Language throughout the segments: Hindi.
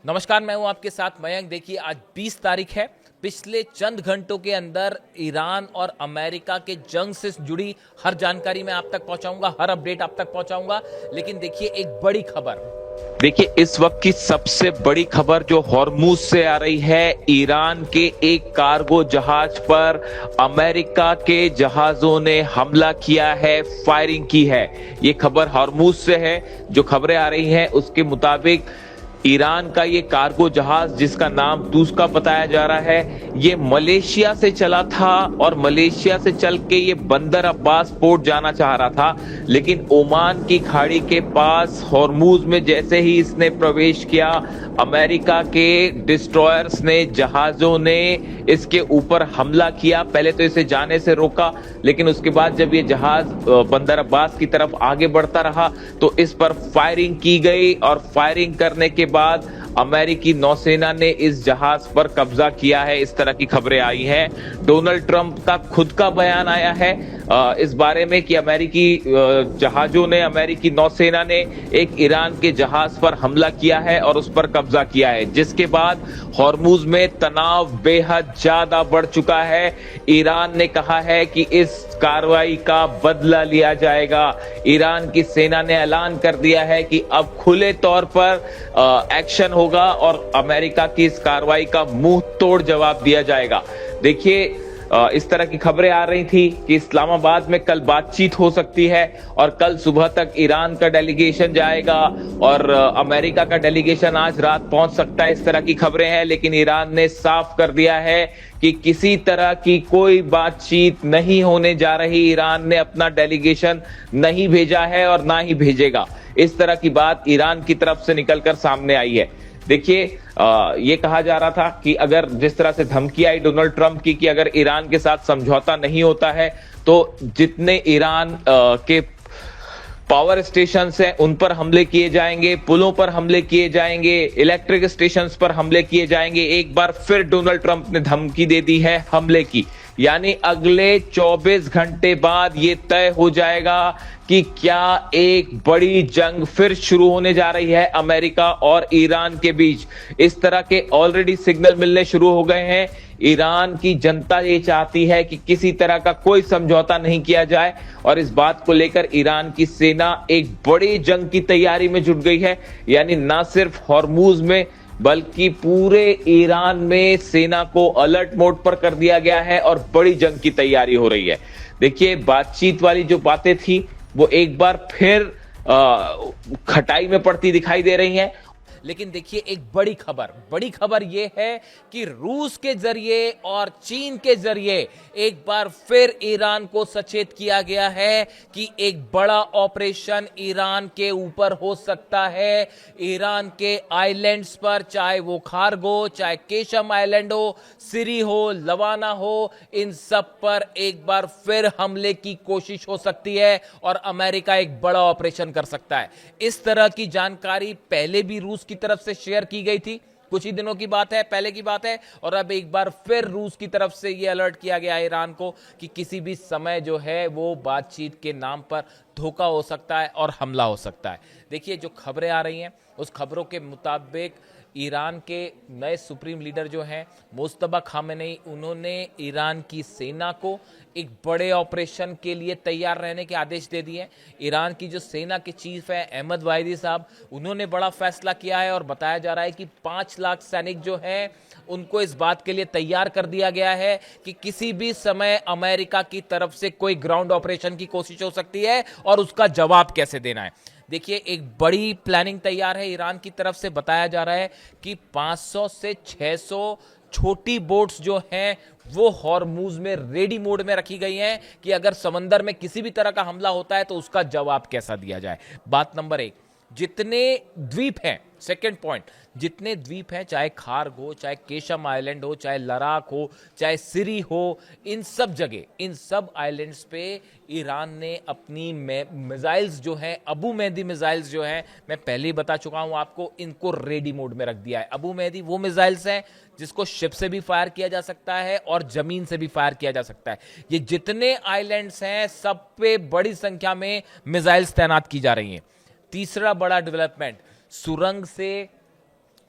नमस्कार, मैं हूं आपके साथ मयंक। देखिए, आज 20 तारीख है। पिछले चंद घंटों के अंदर ईरान और अमेरिका के जंग से जुड़ी हर जानकारी मैं आप तक पहुंचाऊंगा, हर अपडेट आप तक पहुंचाऊंगा। लेकिन देखिए, एक बड़ी खबर। देखिए, इस वक्त की सबसे बड़ी खबर जो हॉर्मूज से आ रही है, ईरान के एक कार्गो जहाज पर अमेरिका के जहाजों ने हमला किया है, फायरिंग की है। ये खबर हॉर्मूज से है। जो खबरें आ रही हैं उसके मुताबिक ईरान का ये कार्गो जहाज, जिसका नाम तूस्का बताया जा रहा है, ये मलेशिया से चला था और मलेशिया से चल के ये बंदर अब्बास पोर्ट जाना चाह रहा था। लेकिन ओमान की खाड़ी के पास हॉर्मूज में जैसे ही इसने प्रवेश किया, अमेरिका के डिस्ट्रॉयर्स ने, जहाजों ने इसके ऊपर हमला किया। पहले तो इसे जाने से रोका, लेकिन उसके बाद जब ये जहाज बंदर अब्बास की तरफ आगे बढ़ता रहा तो इस पर फायरिंग की गई और फायरिंग करने के बाद अमेरिकी नौसेना ने इस जहाज पर कब्जा किया है। इस तरह की खबरें आई हैं। डोनाल्ड ट्रंप का खुद का बयान आया है इस बारे में कि अमेरिकी जहाजों ने, अमेरिकी नौसेना ने एक ईरान के जहाज पर हमला किया है और उस पर कब्जा किया है, जिसके बाद हॉर्मूज में तनाव बेहद ज्यादा बढ़ चुका है। ईरान ने कहा है कि इस कार्रवाई का बदला लिया जाएगा। ईरान की सेना ने ऐलान कर दिया है कि अब खुले तौर पर एक्शन होगा और अमेरिका की इस कार्रवाई का मुंह तोड़ जवाब दिया जाएगा। देखिए, इस तरह की खबरें आ रही थी कि इस्लामाबाद में कल बातचीत हो सकती है और कल सुबह तक ईरान का डेलीगेशन जाएगा और अमेरिका का डेलीगेशन आज रात पहुंच सकता है। इस तरह की खबरें हैं, लेकिन ईरान ने साफ कर दिया है कि किसी तरह की कोई बातचीत नहीं होने जा रही। ईरान ने अपना डेलीगेशन नहीं भेजा है और ना ही भेजेगा। इस तरह की बात ईरान की तरफ से निकलकर सामने आई है। देखिए, ये कहा जा रहा था कि अगर जिस तरह से धमकी आई डोनाल्ड ट्रंप की कि अगर ईरान के साथ समझौता नहीं होता है तो जितने ईरान के पावर स्टेशन हैं उन पर हमले किए जाएंगे, पुलों पर हमले किए जाएंगे, इलेक्ट्रिक स्टेशन पर हमले किए जाएंगे। एक बार फिर डोनाल्ड ट्रंप ने धमकी दे दी है हमले की। यानी अगले 24 घंटे बाद ये तय हो जाएगा कि क्या एक बड़ी जंग फिर शुरू होने जा रही है अमेरिका और ईरान के बीच। इस तरह के ऑलरेडी सिग्नल मिलने शुरू हो गए हैं। ईरान की जनता ये चाहती है कि किसी तरह का कोई समझौता नहीं किया जाए और इस बात को लेकर ईरान की सेना एक बड़ी जंग की तैयारी में जुट गई है। यानी ना सिर्फ हॉर्मूज में बल्कि पूरे ईरान में सेना को अलर्ट मोड पर कर दिया गया है और बड़ी जंग की तैयारी हो रही है। देखिए, बातचीत वाली जो बातें थी वो एक बार फिर खटाई में पड़ती दिखाई दे रही हैं। लेकिन देखिए, एक बड़ी खबर यह है कि रूस के जरिए और चीन के जरिए एक बार फिर ईरान को सचेत किया गया है कि एक बड़ा ऑपरेशन ईरान के ऊपर हो सकता है। ईरान के आइलैंड्स पर, चाहे वो खारगो, चाहे केशम आइलैंड हो, सिरी हो, लवाना हो, इन सब पर एक बार फिर हमले की कोशिश हो सकती है और अमेरिका एक बड़ा ऑपरेशन कर सकता है। इस तरह की जानकारी पहले भी रूस की तरफ से शेयर की गई थी, कुछ ही दिनों की बात है, पहले की बात है। और अब एक बार फिर रूस की तरफ से यह अलर्ट किया गया है ईरान को कि किसी भी समय जो है वो बातचीत के नाम पर धोखा हो सकता है और हमला हो सकता है। देखिए, जो खबरें आ रही हैं उस खबरों के मुताबिक ईरान के नए सुप्रीम लीडर जो हैं मुस्तफा खामेनेई, उन्होंने ईरान की सेना को एक बड़े ऑपरेशन के लिए तैयार रहने के आदेश दे दिए। ईरान की जो सेना के चीफ है अहमद वाहिदी साहब, उन्होंने बड़ा फैसला किया है और बताया जा रहा है कि 5 लाख सैनिक जो हैं उनको इस बात के लिए तैयार कर दिया गया है कि किसी भी समय अमेरिका की तरफ से कोई ग्राउंड ऑपरेशन की कोशिश हो सकती है और उसका जवाब कैसे देना है। देखिए, एक बड़ी प्लानिंग तैयार है ईरान की तरफ से। बताया जा रहा है कि 500 से 600 छोटी बोट्स जो हैं वो हॉर्मूज में रेडी मोड में रखी गई हैं कि अगर समंदर में किसी भी तरह का हमला होता है तो उसका जवाब कैसा दिया जाए। बात नंबर 1, जितने द्वीप हैं, सेकेंड पॉइंट, जितने द्वीप हैं, चाहे खार्ग हो, चाहे केशम आइलैंड हो, चाहे लद्दाख हो, चाहे सिरी हो, इन सब जगह, इन सब आइलैंड्स पे ईरान ने अपनी मिसाइल्स जो हैं, अबू मेहदी मिसाइल्स जो हैं, मैं पहले ही बता चुका हूं आपको, इनको रेडी मोड में रख दिया है। अबू मेहदी वो मिसाइल्स हैं जिसको शिप से भी फायर किया जा सकता है और जमीन से भी फायर किया जा सकता है। ये जितने आइलैंड्स हैं सब पे बड़ी संख्या में मिसाइल्स तैनात की जा रही हैं। तीसरा बड़ा डेवलपमेंट, सुरंग से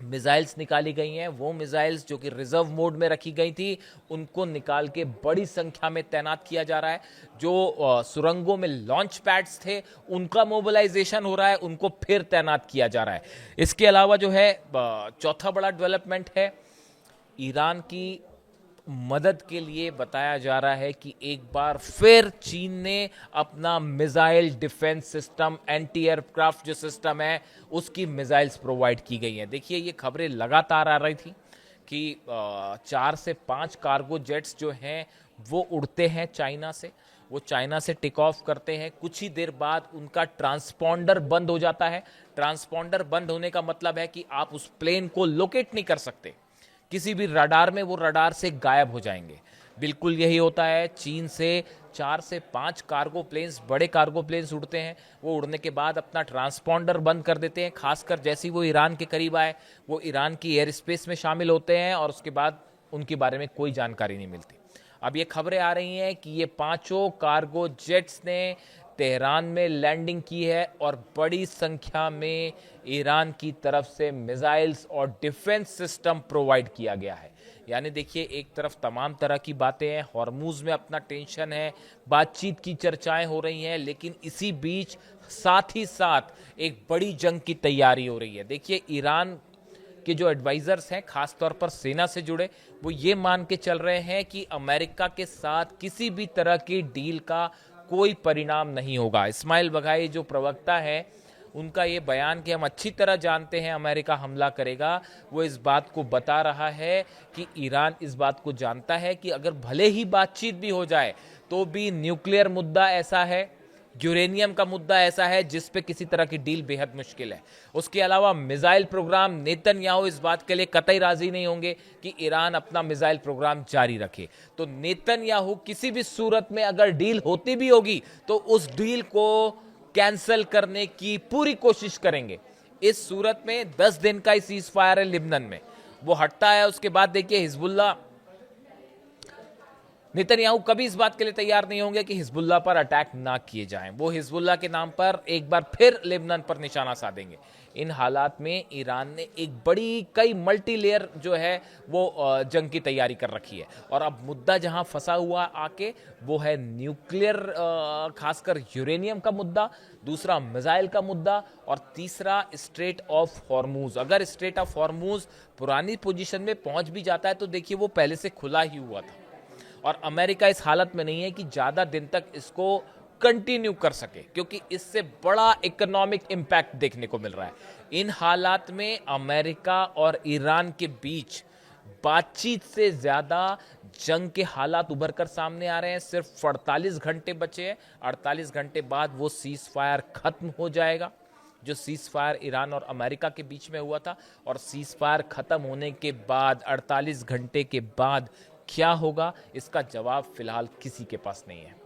मिसाइल्स निकाली गई हैं। वो मिसाइल्स जो कि रिजर्व मोड में रखी गई थी, उनको निकाल के बड़ी संख्या में तैनात किया जा रहा है। जो सुरंगों में लॉन्च पैड्स थे, उनका मोबिलाइजेशन हो रहा है, उनको फिर तैनात किया जा रहा है। इसके अलावा जो है चौथा बड़ा डेवलपमेंट है, ईरान की मदद के लिए बताया जा रहा है कि एक बार फिर चीन ने अपना missile defence system, anti aircraft जो सिस्टम है, उसकी मिसाइल्स प्रोवाइड की गई हैं। देखिए, ये खबरें लगातार आ रही थी कि 4 से 5 कार्गो जेट्स जो हैं वो उड़ते हैं चाइना से, वो चाइना से टेक ऑफ करते हैं, कुछ ही देर बाद उनका ट्रांसपॉन्डर बंद हो जाता है। ट्रांसपॉन्डर बंद होने का मतलब है कि आप उस प्लेन को लोकेट नहीं कर सकते, किसी भी रडार में वो रडार से गायब हो जाएंगे। बिल्कुल यही होता है। चीन से 4 से 5 कार्गो प्लेन्स, बड़े कार्गो प्लेन्स उड़ते हैं, वो उड़ने के बाद अपना ट्रांसपॉन्डर बंद कर देते हैं। खासकर जैसे ही वो ईरान के करीब आए, वो ईरान की एयर स्पेस में शामिल होते हैं और उसके बाद उनके बारे में कोई जानकारी नहीं मिलती। अब ये खबरें आ रही हैं कि ये पांचों कार्गो जेट्स ने तेहरान में लैंडिंग की है और बड़ी संख्या में ईरान की तरफ से मिसाइल्स और डिफेंस सिस्टम प्रोवाइड किया गया है। यानी देखिए, एक तरफ तमाम तरह की बातें हैं, हॉर्मूज में अपना टेंशन है, बातचीत की चर्चाएं हो रही हैं, लेकिन इसी बीच साथ ही साथ एक बड़ी जंग की तैयारी हो रही है। देखिए, ईरान के जो एडवाइजर्स हैं, खासतौर पर सेना से जुड़े, वो ये मान के चल रहे हैं कि अमेरिका के साथ किसी भी तरह की डील का कोई परिणाम नहीं होगा। इस्माइल बघाई जो प्रवक्ता है, उनका ये बयान कि हम अच्छी तरह जानते हैं अमेरिका हमला करेगा, वो इस बात को बता रहा है कि ईरान इस बात को जानता है कि अगर भले ही बातचीत भी हो जाए तो भी न्यूक्लियर मुद्दा ऐसा है, यूरेनियम का मुद्दा ऐसा है जिस पे किसी तरह की डील बेहद मुश्किल है। उसके अलावा मिसाइल प्रोग्राम, नेतन्याहू इस बात के लिए कतई राजी नहीं होंगे कि ईरान अपना मिसाइल प्रोग्राम जारी रखे। तो नेतन्याहू किसी भी सूरत में अगर डील होती भी होगी तो उस डील को कैंसिल करने की पूरी कोशिश करेंगे। इस सूरत में 10 दिन का ही सीज फायर है लिबनन में, वो हटता है। उसके बाद देखिए, हिजबुल्लाह, नेतन्याहू कभी इस बात के लिए तैयार नहीं होंगे कि हिजबुल्लाह पर अटैक ना किए जाएं। वो हिजबुल्लाह के नाम पर एक बार फिर लेबनान पर निशाना साधेंगे। इन हालात में ईरान ने एक बड़ी, कई मल्टी लेयर जो है वो जंग की तैयारी कर रखी है। और अब मुद्दा जहां फंसा हुआ आके वो है न्यूक्लियर, खासकर यूरेनियम का मुद्दा, दूसरा मिसाइल का मुद्दा, और तीसरा स्ट्रेट ऑफ हॉर्मूज। अगर स्ट्रेट ऑफ हॉर्मूज पुरानी पोजीशन में पहुंच भी जाता है तो देखिए, वो पहले से खुला ही हुआ था और अमेरिका इस हालत में नहीं है कि ज़्यादा दिन तक इसको कंटिन्यू कर सके, क्योंकि इससे बड़ा इकोनॉमिक इम्पैक्ट देखने को मिल रहा है। इन हालात में अमेरिका और ईरान के बीच बातचीत से ज़्यादा जंग के हालात उभर कर सामने आ रहे हैं। सिर्फ 48 घंटे बचे हैं, 48 घंटे बाद वो सीज फायर खत्म हो जाएगा, जो सीज फायर ईरान और अमेरिका के बीच में हुआ था। और सीज फायर खत्म होने के बाद 48 घंटे के बाद क्या होगा, इसका जवाब फिलहाल किसी के पास नहीं है।